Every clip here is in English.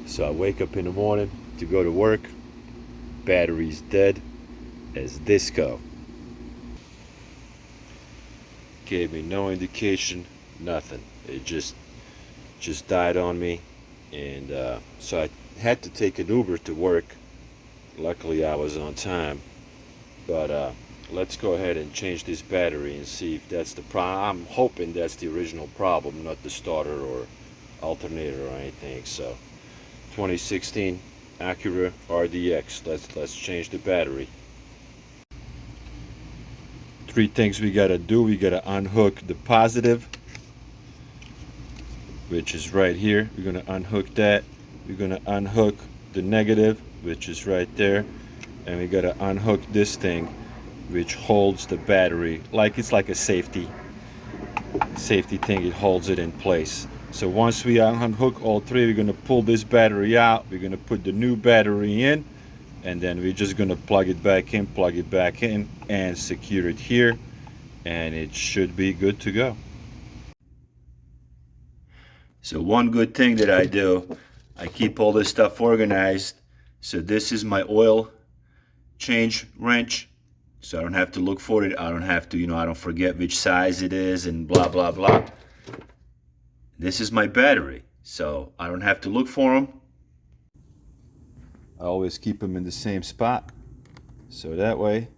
So I wake up in the morning to go to work. Battery's dead as disco. Gave me no indication, nothing. It just died on me, and so I had to take an Uber to work. Luckily, I was on time. But let's go ahead and change this battery and see if that's the problem. I'm hoping that's the original problem, not the starter or alternator or anything. So 2016 Acura RDX. Let's change the battery. Three things we gotta do. We gotta unhook the positive, which is right here. We're gonna unhook that. We're gonna unhook the negative, which is right there, and we gotta unhook this thing, which holds the battery like it's like a safety thing. It holds it in place. So once we unhook all three, we're gonna pull this battery out. We're gonna put the new battery in, and then we're just gonna plug it back in, and secure it here, and it should be good to go. So one good thing that I do, I keep all this stuff organized. So this is my oil change wrench, so I don't have to look for it. I don't have to, I don't forget which size it is and blah, blah, blah. This is my battery, so I don't have to look for them. I always keep them in the same spot, so that way,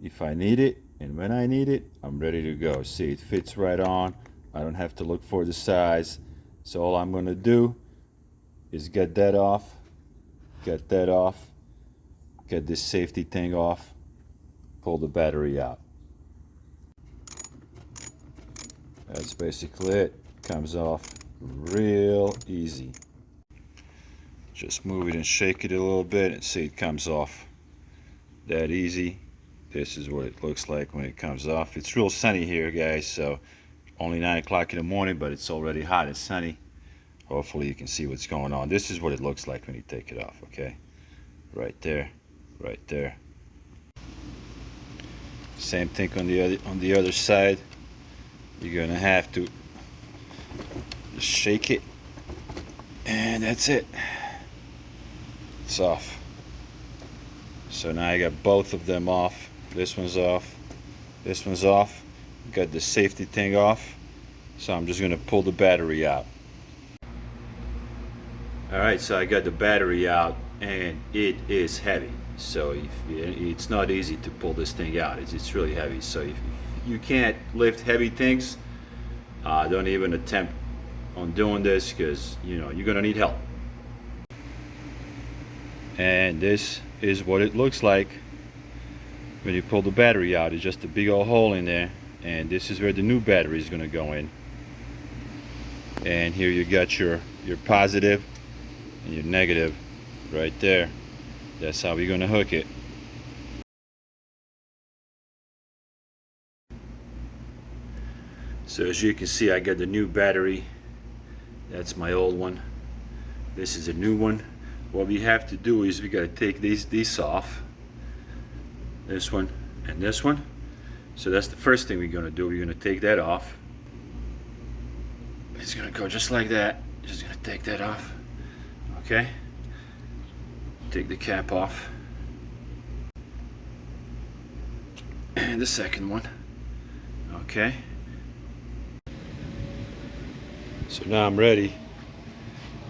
if I need it and when I need it, I'm ready to go. See, it fits right on. I don't have to look for the size. So all I'm gonna do is get that off, get this safety thing off, pull the battery out. That's basically it. Comes off real easy. Just move it and shake it a little bit and see it comes off that easy. This is what it looks like when it comes off. It's real sunny here, guys, so only 9 o'clock in the morning, but it's already hot and sunny. Hopefully you can see what's going on. This is what it looks like when you take it off, okay? Right there, right there. Same thing on the other side. You're gonna have to just shake it, and that's it. It's off. So now I got both of them off. This one's off. This one's off. Got the safety thing off. So I'm just gonna pull the battery out. Alright, so I got the battery out, and it is heavy. So it's not easy to pull this thing out. It's really heavy. So if you can't lift heavy things, don't even attempt on doing this, because you're gonna need help. And this is what it looks like when you pull the battery out. It's just a big old hole in there, and this is where the new battery is gonna go in. And here you got your positive and your negative right there. That's how we're gonna hook it. So as you can see, I got the new battery. That's my old one. This is a new one. What we have to do is we got to take these off. This one and this one. So that's the first thing we're gonna do. We're gonna take that off. It's gonna go just like that. Just gonna take that off. Okay. Take the cap off. And the second one. Okay. So now I'm ready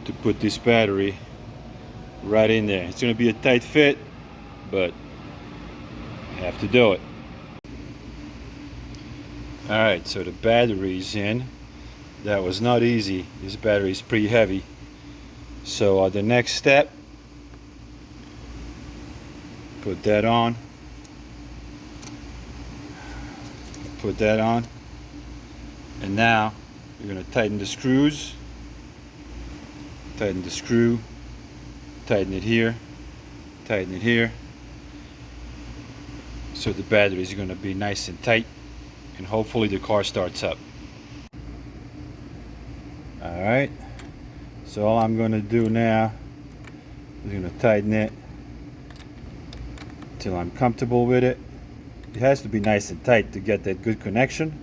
to put this battery right in there. It's going to be a tight fit, but I have to do it. Alright, so the battery's in. That was not easy. This battery is pretty heavy. So the next step, put that on. Put that on. And now you're going to tighten the screws. Tighten the screw. Tighten it here. Tighten it here. So the battery is going to be nice and tight, and hopefully the car starts up. Alright. So all I'm going to do now is going to tighten it until I'm comfortable with it. It has to be nice and tight to get that good connection.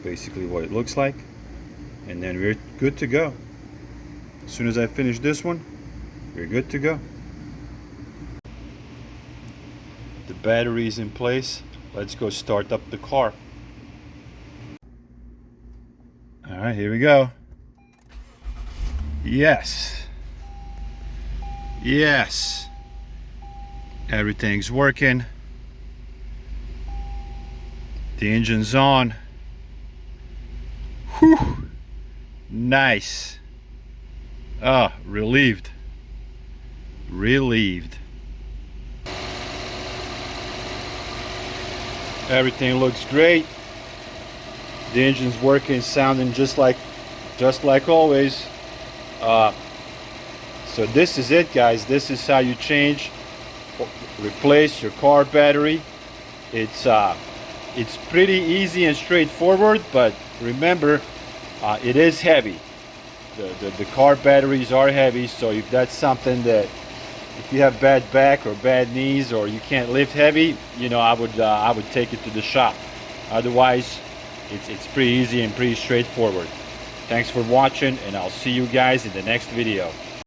Basically what it looks like, and then we're good to go. As soon as I finish this one, we're good to go. The battery is in place. Let's go start up the car. All right, here we go. Yes. Yes. Everything's working. The engine's on. Whew. Nice. Ah, relieved. Relieved. Everything looks great. The engine's working, sounding just like always. So this is it, guys. This is how you replace your car battery. It's pretty easy and straightforward, but remember, it is heavy. The car batteries are heavy, so if that's something that, if you have bad back or bad knees or you can't lift heavy, I would take it to the shop. Otherwise, it's pretty easy and pretty straightforward. Thanks for watching, and I'll see you guys in the next video.